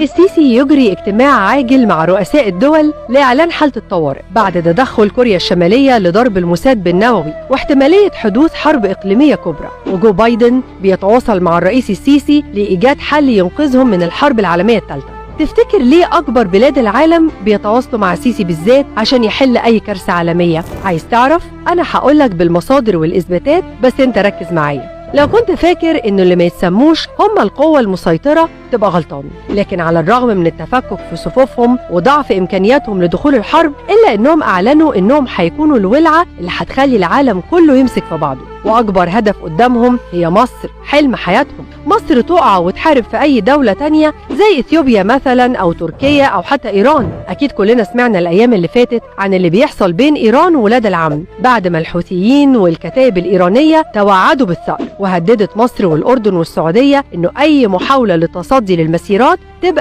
السيسي يجري اجتماع عاجل مع رؤساء الدول لإعلان حالة الطوارئ بعد تدخل كوريا الشمالية لضرب المساد بالنووي واحتمالية حدوث حرب إقليمية كبرى. وجو بايدن بيتواصل مع الرئيس السيسي لإيجاد حل ينقذهم من الحرب العالمية الثالثة. تفتكر ليه أكبر بلاد العالم بيتواصلوا مع السيسي بالذات عشان يحل أي كارثة عالمية؟ عايز تعرف؟ أنا هقولك بالمصادر والإثباتات، بس أنت ركز معايا. لو كنت فاكر إنه اللي ما يتسموش هم القوة المسيطرة تبقى غلطان، لكن على الرغم من التفكك في صفوفهم وضعف إمكانياتهم لدخول الحرب، إلا إنهم أعلنوا إنهم هيكونوا الولعة اللي هتخلي العالم كله يمسك في بعضه، وأكبر هدف قدامهم هي مصر، حلم حياتهم. مصر تقع وتحارب في أي دولة تانية زي إثيوبيا مثلا أو تركيا أو حتى إيران. أكيد كلنا سمعنا الأيام اللي فاتت عن اللي بيحصل بين إيران وولاد العم بعد ما الحوثيين والكتائب الإيرانية توعدوا بالثأر، وهددت مصر والأردن والسعودية إنه أي محاولة للتصدي للمسيرات تبقى